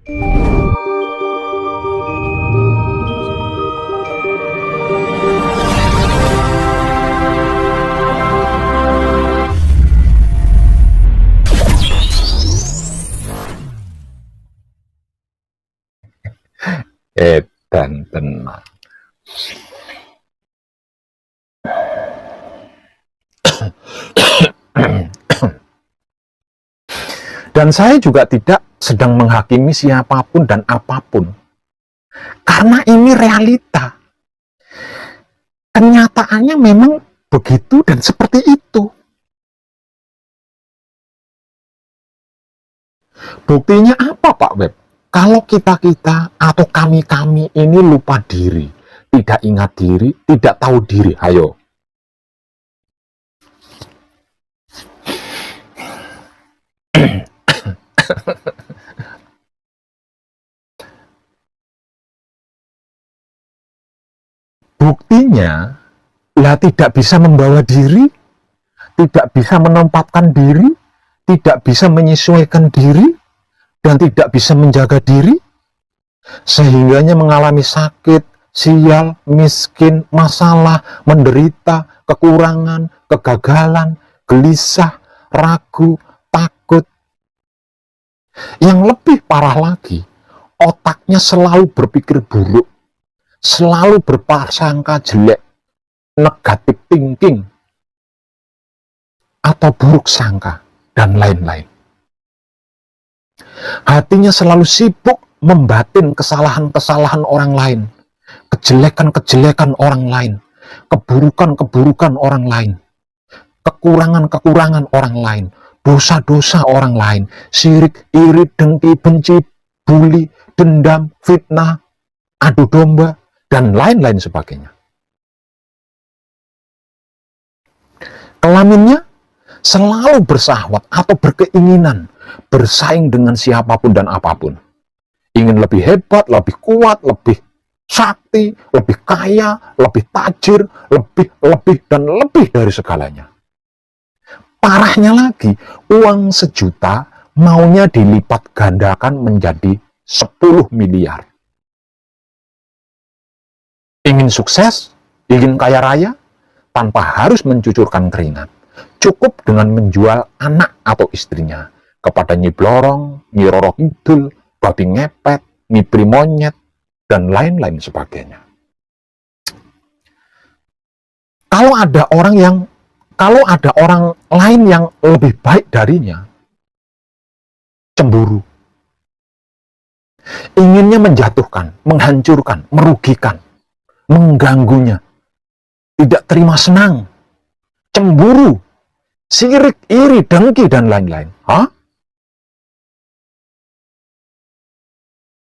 Edan tenang. Dan saya juga tidak sedang menghakimi siapapun dan apapun. Karena ini realita. Kenyataannya memang begitu dan seperti itu. Buktinya apa, Pak Web? Kalau kita-kita atau kami-kami ini lupa diri, tidak ingat diri, tidak tahu diri, ayo. Buktinya, lah tidak bisa membawa diri, tidak bisa menempatkan diri, tidak bisa menyesuaikan diri, dan tidak bisa menjaga diri, sehingganya mengalami sakit, sial, miskin, masalah, menderita, kekurangan, kegagalan, gelisah, ragu, takut. Yang lebih parah lagi, otaknya selalu berpikir buruk, selalu berprasangka jelek, negatif thinking, atau buruk sangka, dan lain-lain. Hatinya selalu sibuk membatin kesalahan-kesalahan orang lain, kejelekan-kejelekan orang lain, keburukan-keburukan orang lain, kekurangan-kekurangan orang lain, dosa-dosa orang lain, syirik, iri, dengki, benci, buli, dendam, fitnah, adu domba, dan lain-lain sebagainya. Kelaminnya selalu bersahwat atau berkeinginan bersaing dengan siapapun dan apapun. Ingin lebih hebat, lebih kuat, lebih sakti, lebih kaya, lebih tajir, lebih, dan lebih dari segalanya. Parahnya lagi, uang 1 juta maunya dilipat gandakan menjadi 10 miliar. Ingin sukses, ingin kaya raya, tanpa harus mencucurkan keringat. Cukup dengan menjual anak atau istrinya kepada Nyi Blorong, Nyi Roro Kidul, babi ngepet, Nyi Primonyet, dan lain-lain sebagainya. Kalau ada orang lain yang lebih baik darinya, cemburu. Inginnya menjatuhkan, menghancurkan, merugikan, mengganggunya, tidak terima senang, cemburu, sirik, iri, dengki, dan lain-lain.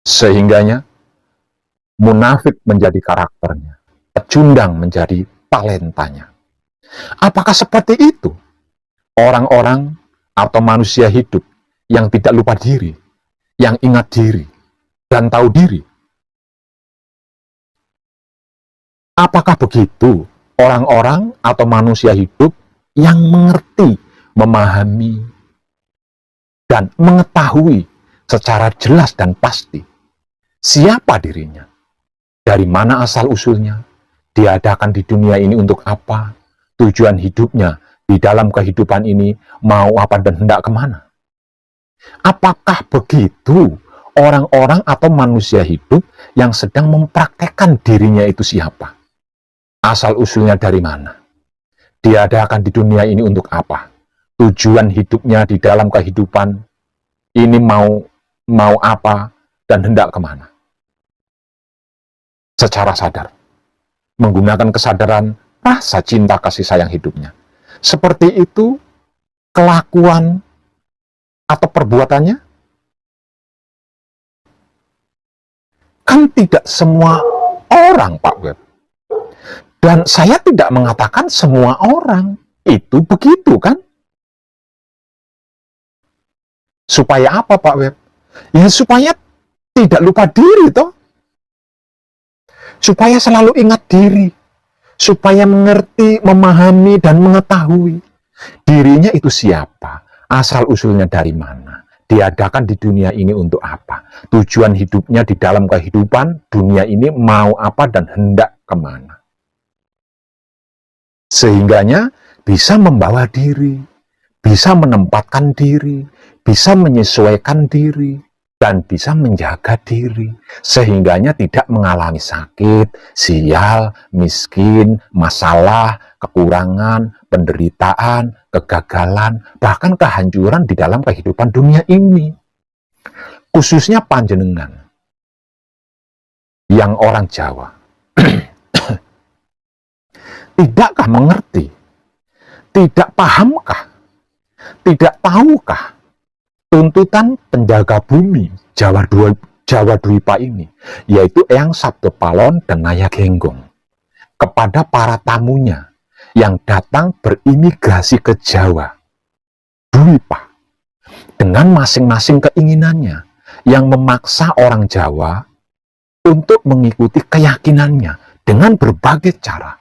Sehingganya munafik menjadi karakternya, pecundang menjadi talentanya. Apakah seperti itu orang-orang atau manusia hidup yang tidak lupa diri, yang ingat diri, dan tahu diri? Apakah begitu orang-orang atau manusia hidup yang mengerti, memahami, dan mengetahui secara jelas dan pasti siapa dirinya, dari mana asal-usulnya, diadakan di dunia ini untuk apa, tujuan hidupnya di dalam kehidupan ini mau apa dan hendak kemana? Apakah begitu orang-orang atau manusia hidup yang sedang mempraktekkan dirinya itu siapa? Asal-usulnya dari mana? Diadakan di dunia ini untuk apa? Tujuan hidupnya di dalam kehidupan ini mau apa dan hendak kemana? Secara sadar, menggunakan kesadaran rasa cinta kasih sayang hidupnya. Seperti itu kelakuan atau perbuatannya? Kan tidak semua orang, Pak Web. Dan saya tidak mengatakan semua orang itu begitu, kan? Supaya apa, Pak Web? Ya supaya tidak lupa diri, toh. Supaya selalu ingat diri. Supaya mengerti, memahami, dan mengetahui dirinya itu siapa, asal-usulnya dari mana, diadakan di dunia ini untuk apa? Tujuan hidupnya di dalam kehidupan dunia ini mau apa dan hendak kemana? Sehingganya bisa membawa diri, bisa menempatkan diri, bisa menyesuaikan diri, dan bisa menjaga diri, sehingganya tidak mengalami sakit, sial, miskin, masalah, kekurangan, penderitaan, kegagalan, bahkan kehancuran di dalam kehidupan dunia ini. Khususnya panjenengan, yang orang Jawa, tidakkah mengerti, tidak pahamkah, tidak tahukah tuntutan penjaga bumi Jawa Dwipa ini, yaitu Eyang Sabdopalon dan Naya Genggong, kepada para tamunya yang datang berimigrasi ke Jawa Dwipa dengan masing-masing keinginannya, yang memaksa orang Jawa untuk mengikuti keyakinannya dengan berbagai cara.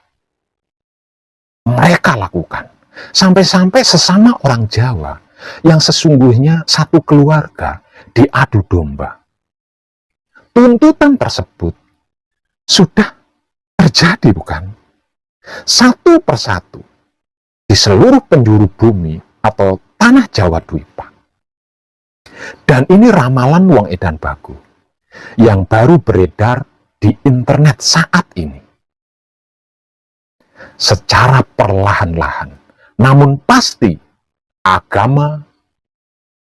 Mereka lakukan, sampai-sampai sesama orang Jawa yang sesungguhnya satu keluarga diadu domba. Tuntutan tersebut sudah terjadi, bukan? Satu persatu di seluruh penjuru bumi atau tanah Jawa Dwipa. Dan ini ramalan Wong Edan Bagu yang baru beredar di internet saat ini. Secara perlahan-lahan, namun pasti agama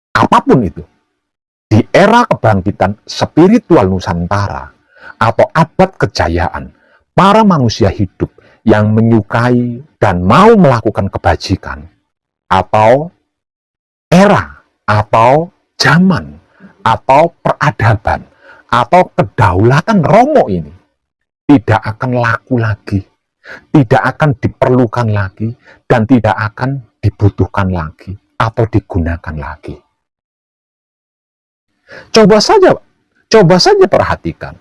apapun itu di era kebangkitan spiritual Nusantara atau abad kejayaan para manusia hidup yang menyukai dan mau melakukan kebajikan, atau era atau zaman atau peradaban atau kedaulatan Romo ini tidak akan laku lagi, tidak akan diperlukan lagi, dan tidak akan dibutuhkan lagi atau digunakan lagi. Coba saja perhatikan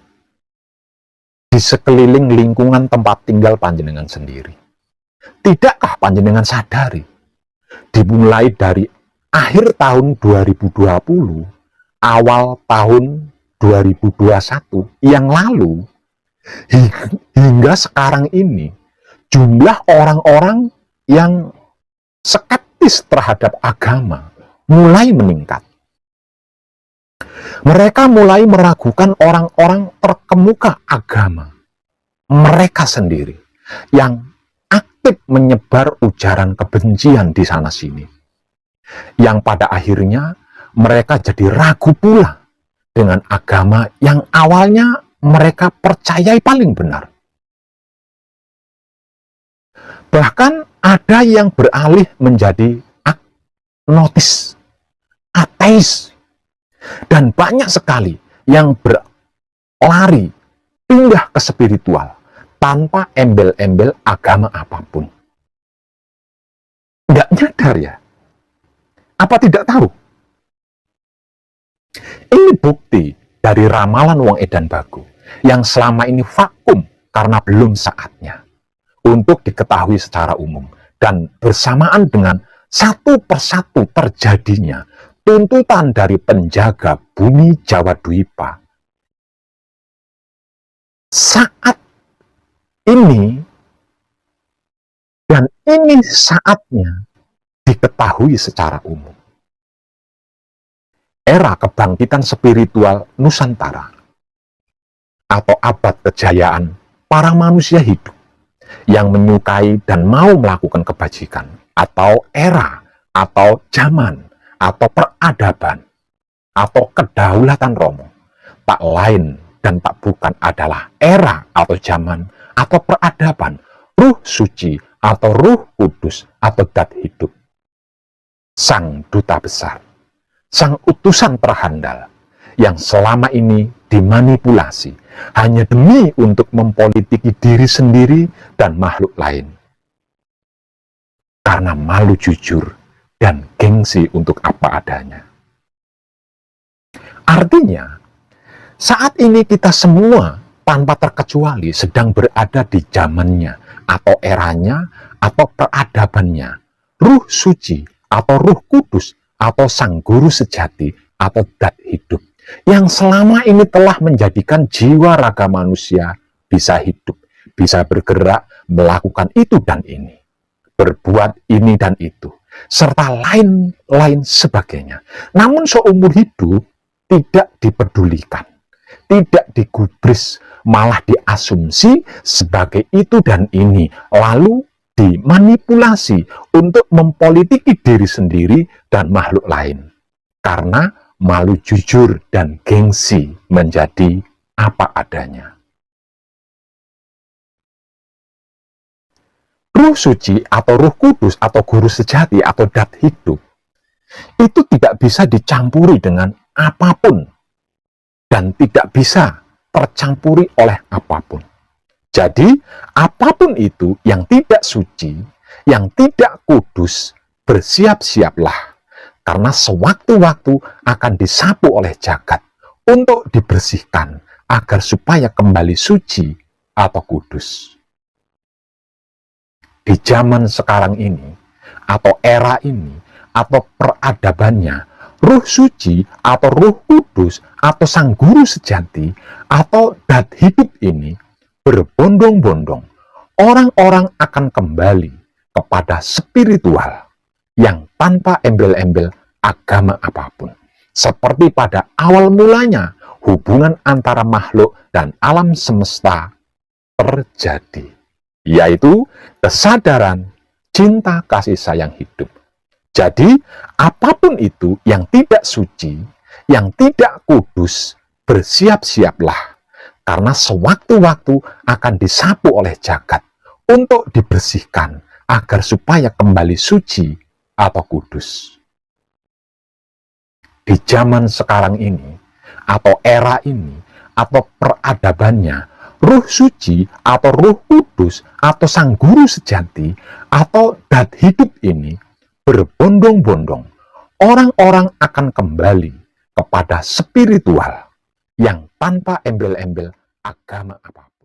di sekeliling lingkungan tempat tinggal panjenengan sendiri. Tidakkah panjenengan sadari, dimulai dari akhir tahun 2020, awal tahun 2021 yang lalu, hingga sekarang ini, jumlah orang-orang yang skeptis terhadap agama mulai meningkat. Mereka mulai meragukan orang-orang terkemuka agama mereka sendiri yang aktif menyebar ujaran kebencian di sana-sini, yang pada akhirnya mereka jadi ragu pula dengan agama yang awalnya mereka percayai paling benar. Bahkan ada yang beralih menjadi agnostis, ateis, dan banyak sekali yang berlari pindah ke spiritual tanpa embel-embel agama apapun. Nggak nyadar ya? Apa tidak tahu? Ini bukti dari ramalan Wong Edan Bagu yang selama ini vakum karena belum saatnya untuk diketahui secara umum, dan bersamaan dengan satu persatu terjadinya tuntutan dari penjaga bumi Jawa Dwipa. Saat ini, dan ini saatnya diketahui secara umum. Era kebangkitan spiritual Nusantara atau abad kejayaan para manusia hidup yang menyukai dan mau melakukan kebajikan, atau era atau zaman atau peradaban atau kedaulatan Romo, tak lain dan tak bukan adalah era atau zaman atau peradaban Ruh Suci atau Ruh Kudus atau Dat hidup, Sang Duta Besar, Sang Utusan terhandal yang selama ini dimanipulasi hanya demi untuk mempolitiki diri sendiri dan makhluk lain, karena malu jujur dan gengsi untuk apa adanya. Artinya, saat ini kita semua tanpa terkecuali sedang berada di zamannya atau eranya atau peradabannya Ruh Suci atau Ruh Kudus atau Sang Guru sejati atau dat hidup yang selama ini telah menjadikan jiwa raga manusia bisa hidup, bisa bergerak, melakukan itu dan ini, berbuat ini dan itu, serta lain-lain sebagainya. Namun seumur hidup tidak dipedulikan, tidak digubris, malah diasumsi sebagai itu dan ini, lalu dimanipulasi untuk mempolitiki diri sendiri dan makhluk lain. Karena malu jujur dan gengsi menjadi apa adanya. Ruh suci atau Ruh Kudus atau Guru sejati atau dat hidup itu tidak bisa dicampuri dengan apapun dan tidak bisa tercampuri oleh apapun. Jadi, apapun itu yang tidak suci, yang tidak kudus, bersiap-siaplah, karena sewaktu-waktu akan disapu oleh jagat untuk dibersihkan, agar supaya kembali suci atau kudus. Di zaman sekarang ini, atau era ini, atau peradabannya, Ruh suci atau Ruh Kudus atau Sang Guru sejati atau dat hidup ini berbondong-bondong, orang-orang akan kembali kepada spiritual yang tanpa embel-embel agama apapun. Seperti pada awal mulanya hubungan antara makhluk dan alam semesta terjadi, yaitu kesadaran cinta kasih sayang hidup. Jadi, apapun itu yang tidak suci, yang tidak kudus, bersiap-siaplah, karena sewaktu-waktu akan disapu oleh jagat untuk dibersihkan, agar supaya kembali suci atau kudus. Di zaman sekarang ini, atau era ini, atau peradabannya, Ruh suci atau Ruh Kudus atau Sang Guru sejati atau dat hidup ini berbondong-bondong, orang-orang akan kembali kepada spiritual yang tanpa embel-embel agama apapun.